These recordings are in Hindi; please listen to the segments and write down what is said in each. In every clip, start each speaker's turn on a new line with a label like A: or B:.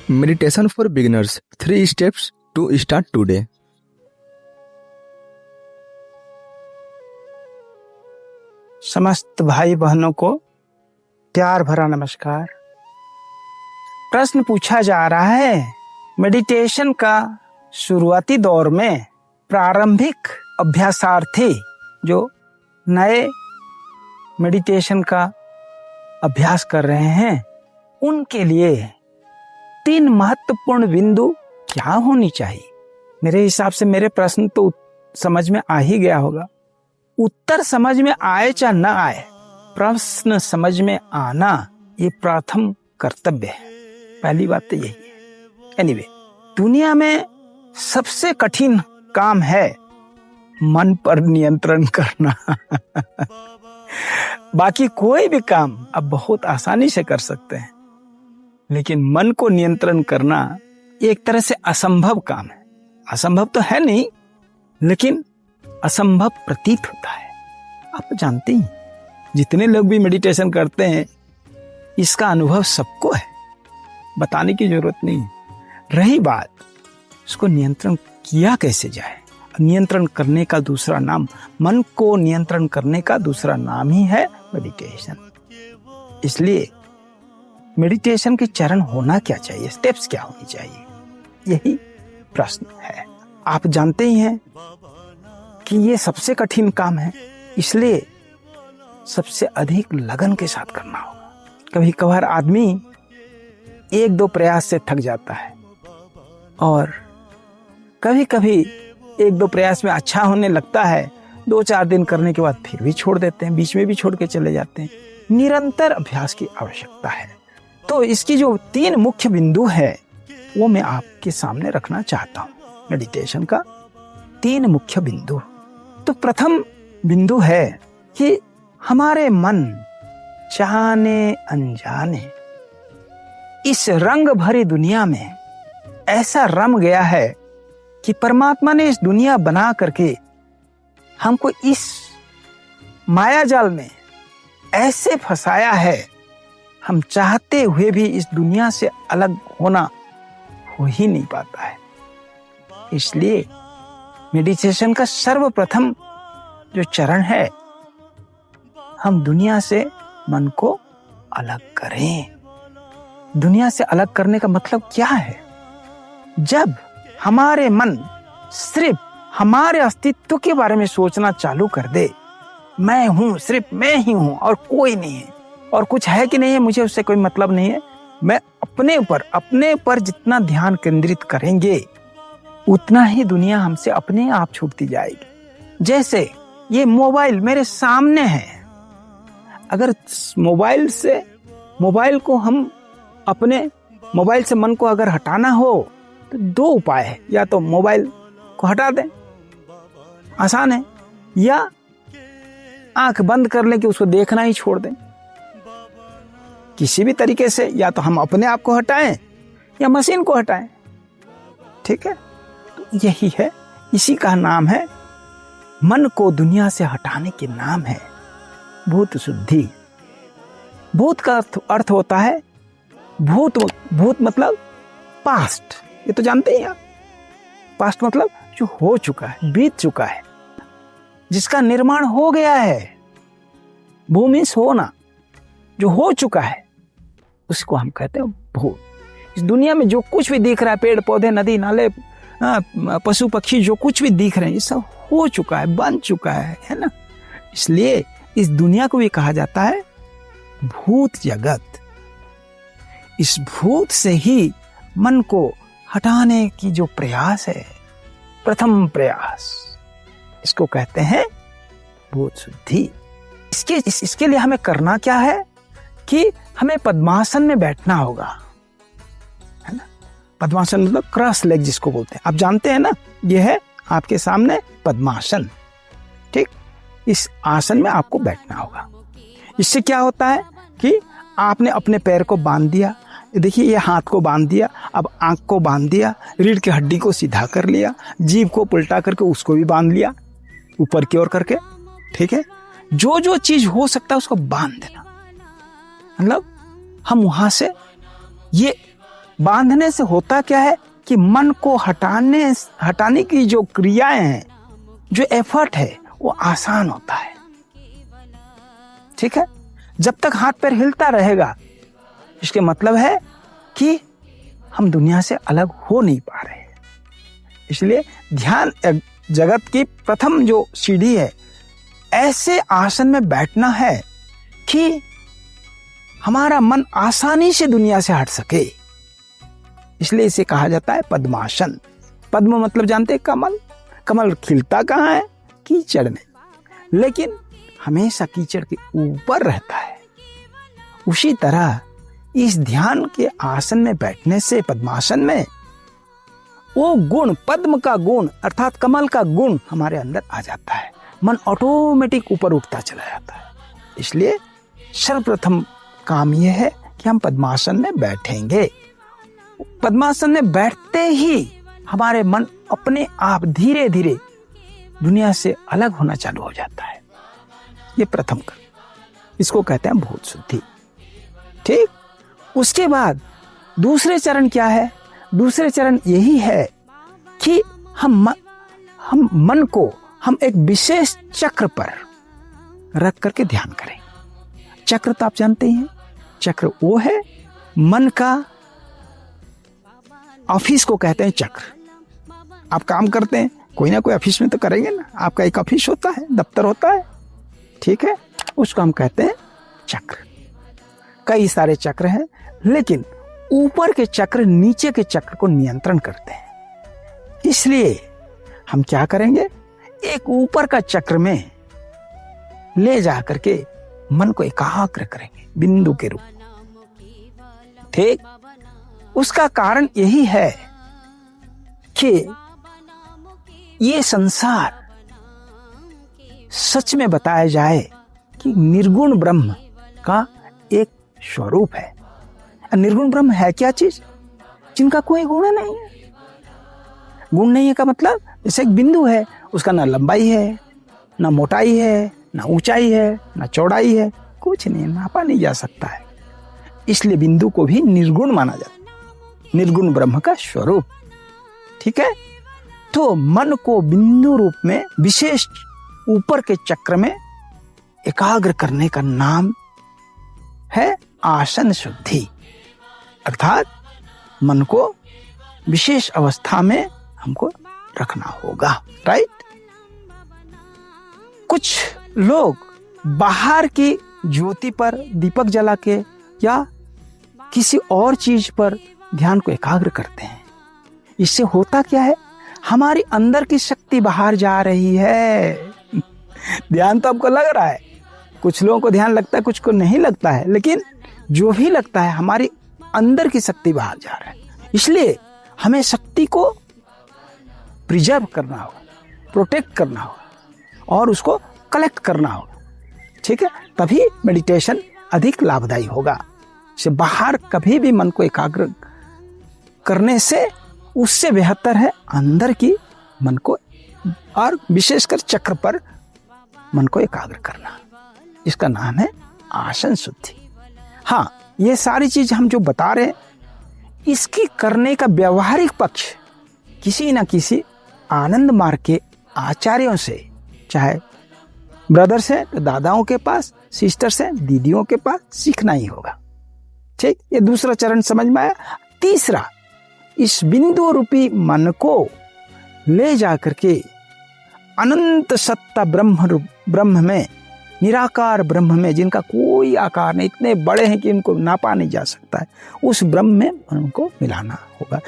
A: Meditation for beginners. 3 steps to start today.
B: समस्त भाई बहनों को प्यार भरा नमस्कार। प्रश्न पूछा जा रहा है, मेडिटेशन का शुरुआती दौर में प्रारंभिक अभ्यासार्थी जो नए मेडिटेशन का अभ्यास कर रहे हैं उनके लिए 3 महत्वपूर्ण बिंदु क्या होनी चाहिए। मेरे हिसाब से मेरे प्रश्न तो समझ में आ ही गया होगा। उत्तर समझ में आए चाहे न आए, प्रश्न समझ में आना ये प्रथम कर्तव्य है। पहली बात तो यही है। एनीवे, दुनिया में सबसे कठिन काम है मन पर नियंत्रण करना। बाकी कोई भी काम अब बहुत आसानी से कर सकते हैं, लेकिन मन को नियंत्रण करना एक तरह से असंभव काम है। असंभव तो है नहीं, लेकिन असंभव प्रतीत होता है। आप जानते ही, जितने लोग भी मेडिटेशन करते हैं इसका अनुभव सबको है, बताने की जरूरत नहीं। रही बात इसको नियंत्रण किया कैसे जाए, नियंत्रण करने का दूसरा नाम, मन को नियंत्रण करने का दूसरा नाम ही है मेडिटेशन। इसलिए मेडिटेशन के चरण होना क्या चाहिए, स्टेप्स क्या होनी चाहिए, यही प्रश्न है। आप जानते ही हैं कि ये सबसे कठिन काम है, इसलिए सबसे अधिक लगन के साथ करना होगा। कभी कभार आदमी 1-2 प्रयास से थक जाता है और कभी कभी 1-2 प्रयास में अच्छा होने लगता है, 2-4 दिन करने के बाद फिर भी छोड़ देते हैं, बीच में भी छोड़ के चले जाते हैं। निरंतर अभ्यास की आवश्यकता है। तो इसकी जो 3 मुख्य बिंदु है वो मैं आपके सामने रखना चाहता हूँ। मेडिटेशन का 3 मुख्य बिंदु। तो प्रथम बिंदु है कि हमारे मन जाने अनजाने इस रंग भरी दुनिया में ऐसा रम गया है कि परमात्मा ने इस दुनिया बना करके हमको इस माया जाल में ऐसे फंसाया है, हम चाहते हुए भी इस दुनिया से अलग होना हो ही नहीं पाता है। इसलिए मेडिटेशन का सर्वप्रथम जो चरण है, हम दुनिया से मन को अलग करें। दुनिया से अलग करने का मतलब क्या है? जब हमारे मन सिर्फ हमारे अस्तित्व के बारे में सोचना चालू कर दे, मैं हूं, सिर्फ मैं ही हूं और कोई नहीं है, और कुछ है कि नहीं है मुझे उससे कोई मतलब नहीं है, मैं अपने पर जितना ध्यान केंद्रित करेंगे उतना ही दुनिया हमसे अपने आप छूटती जाएगी। जैसे ये मोबाइल मेरे सामने है, अगर मोबाइल को हम अपने मोबाइल से मन को अगर हटाना हो तो 2 उपाय है। या तो मोबाइल को हटा दें, आसान है, या आंख बंद कर लें कि उसको देखना ही छोड़ दें। किसी भी तरीके से या तो हम अपने आप को हटाएं या मशीन को हटाएं। ठीक है, तो यही है, इसी का नाम है, मन को दुनिया से हटाने के नाम है भूत शुद्धि। भूत का अर्थ होता है भूत मतलब पास्ट, ये तो जानते ही आप। पास्ट मतलब जो हो चुका है, बीत चुका है, जिसका निर्माण हो गया है। भूमि होना, जो हो चुका है उसको हम कहते हैं भूत। इस दुनिया में जो कुछ भी दिख रहा है, पेड़ पौधे, नदी नाले, पशु पक्षी, जो कुछ भी दिख रहे हैं, ये सब हो चुका है, बन चुका है ना। इसलिए इस दुनिया को भी कहा जाता है भूत जगत। इस भूत से ही मन को हटाने की जो प्रयास है, प्रथम प्रयास, इसको कहते हैं भूत शुद्धि। इसके लिए हमें करना क्या है कि हमें पद्मासन में बैठना होगा, है ना। पद्मासन मतलब क्रॉस लेग जिसको बोलते हैं, आप जानते हैं ना, यह है आपके सामने पद्मासन। ठीक, इस आसन में आपको बैठना होगा। इससे क्या होता है कि आपने अपने पैर को बांध दिया, देखिए ये हाथ को बांध दिया, अब आंख को बांध दिया, रीढ़ की हड्डी को सीधा कर लिया, जीभ को उल्टा करके उसको भी बांध लिया ऊपर की ओर करके। ठीक है, जो जो चीज हो सकता है उसको बांध देना। मतलब हम वहां से, ये बांधने से होता क्या है कि मन को हटाने की जो क्रियाएं हैं, जो एफर्ट है, वो आसान होता है। ठीक है, जब तक हाथ पैर हिलता रहेगा, इसके मतलब है कि हम दुनिया से अलग हो नहीं पा रहे हैं। इसलिए ध्यान जगत की प्रथम जो सीढ़ी है, ऐसे आसन में बैठना है कि हमारा मन आसानी से दुनिया से हट सके। इसलिए इसे कहा जाता है पद्मासन। पद्म मतलब जानते हैं कमल। कमल खिलता कहाँ है? कीचड़ में, लेकिन हमेशा कीचड़ के ऊपर रहता है। उसी तरह इस ध्यान के आसन में बैठने से, पद्मासन में, वो गुण, पद्म का गुण अर्थात कमल का गुण हमारे अंदर आ जाता है। मन ऑटोमेटिक ऊपर उठता चला जाता है। इसलिए सर्वप्रथम काम यह है कि हम पद्मासन में बैठेंगे। पद्मासन में बैठते ही हमारे मन अपने आप धीरे धीरे दुनिया से अलग होना चालू हो जाता है। ये प्रथम कर्म, इसको कहते हैं भूत शुद्धि। ठीक, उसके बाद दूसरे चरण क्या है? दूसरे चरण यही है कि हम मन को हम एक विशेष चक्र पर रख करके ध्यान करें। चक्र तो आप जानते ही हैं, चक्र वो है मन का, ऑफिस को कहते हैं चक्र। आप काम करते हैं, कोई ना कोई ऑफिस में तो करेंगे ना, आपका एक ऑफिस होता है, दफ्तर होता है, ठीक है, उसको हम कहते हैं चक्र। कई सारे चक्र हैं, लेकिन ऊपर के चक्र नीचे के चक्र को नियंत्रण करते हैं। इसलिए हम क्या करेंगे, एक ऊपर का चक्र में ले जा करके मन को एकाग्र करेंगे बिंदु के रूप में। ठीक, उसका कारण यही है कि ये संसार सच में बताया जाए कि निर्गुण ब्रह्म का एक स्वरूप है। निर्गुण ब्रह्म है क्या चीज? जिनका कोई गुण नहीं है। गुण नहीं है का मतलब, जैसे एक बिंदु है, उसका ना लंबाई है, ना मोटाई है, ना ऊंचाई है, ना चौड़ाई है, कुछ नहीं, नापा नहीं जा सकता है। इसलिए बिंदु को भी निर्गुण माना जाता है, निर्गुण ब्रह्म का स्वरूप। ठीक है, तो मन को बिंदु रूप में विशेष ऊपर के चक्र में एकाग्र करने का नाम है आसन शुद्धि। अर्थात मन को विशेष अवस्था में हमको रखना होगा। राइट, कुछ लोग बाहर की ज्योति पर दीपक जला के या किसी और चीज पर ध्यान को एकाग्र करते हैं। इससे होता क्या है, हमारी अंदर की शक्ति बाहर जा रही है। ध्यान तो आपको लग रहा है, कुछ लोगों को ध्यान लगता है, कुछ को नहीं लगता है, लेकिन जो भी लगता है हमारी अंदर की शक्ति बाहर जा रहा है। इसलिए हमें शक्ति को प्रिजर्व करना होगा, प्रोटेक्ट करना होगा और उसको कलेक्ट करना होगा। ठीक है, तभी मेडिटेशन अधिक लाभदायी होगा। से बाहर कभी भी मन को एकाग्र करने से उससे बेहतर है अंदर की मन को, और विशेषकर चक्र पर मन को एकाग्र करना। इसका नाम है आसन शुद्धि। हाँ, ये सारी चीज हम जो बता रहे हैं, इसकी करने का व्यवहारिक पक्ष किसी न किसी आनंद मार्ग के आचार्यों से, चाहे ब्रदर्स हैं तो दादाओं के पास, सिस्टर्स हैं दीदियों के पास सीखना ही होगा। ठीक, ये दूसरा चरण समझ में आया। तीसरा, इस बिंदु रूपी मन को ले जाकर के अनंत सत्ता ब्रह्म में, निराकार ब्रह्म में, जिनका कोई आकार नहीं, इतने बड़े हैं कि इनको नापा नहीं जा सकता है, उस ब्रह्म में उनको मिलाना होगा।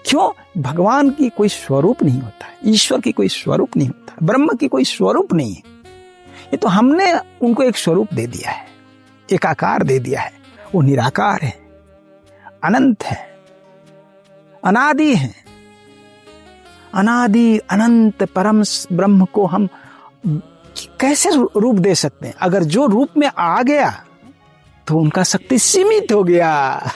B: क्यों? भगवान की कोई स्वरूप नहीं होता है, ईश्वर की कोई स्वरूप नहीं होता, ब्रह्म की कोई स्वरूप नहीं है। ये तो हमने उनको एक स्वरूप दे दिया है, एक आकार दे दिया है। वो निराकार है, अनंत है, अनादि है। अनादि अनंत परम ब्रह्म को हम कैसे रूप दे सकते हैं? अगर जो रूप में आ गया तो उनका शक्ति सीमित हो गया।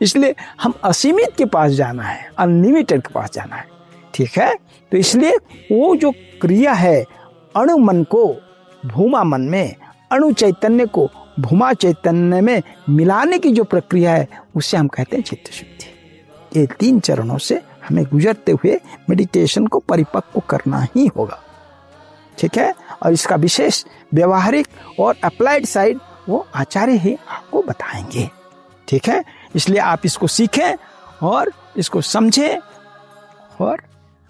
B: इसलिए हम असीमित के पास जाना है, अनलिमिटेड के पास जाना है। ठीक है, तो इसलिए वो जो क्रिया है अणु मन को भूमा मन में, अणु चैतन्य को भूमा चैतन्य में मिलाने की जो प्रक्रिया है उसे हम कहते हैं चित्त शुद्धि। ये 3 चरणों से हमें गुजरते हुए मेडिटेशन को परिपक्व करना ही होगा, ठीक है। और इसका विशेष व्यवहारिक और अप्लाइड साइड वो आचार्य ही आपको बताएंगे, ठीक है। इसलिए आप इसको सीखें और इसको समझें और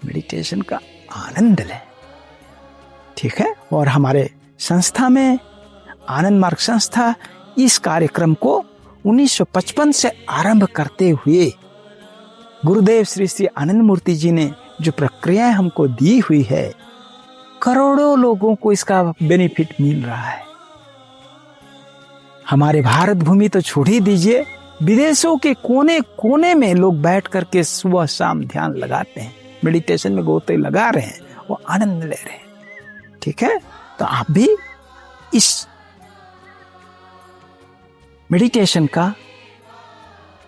B: मेडिटेशन का आनंद लें, ठीक है। और हमारे संस्था में, आनंद मार्ग संस्था, इस कार्यक्रम को 1955 से आरंभ करते हुए गुरुदेव श्री श्री आनंद मूर्ति जी ने जो प्रक्रियाएं हमको दी हुई है, करोड़ों लोगों को इसका बेनिफिट मिल रहा है। हमारे भारत भूमि तो छोड़ ही दीजिए, विदेशों के कोने कोने में लोग बैठ करके सुबह शाम ध्यान लगाते हैं, मेडिटेशन में गोते लगा रहे हैं, वो आनंद ले रहे हैं, ठीक है। तो आप भी इस मेडिटेशन का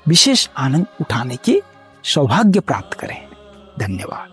B: विशेष आनंद उठाने की सौभाग्य प्राप्त करें। धन्यवाद।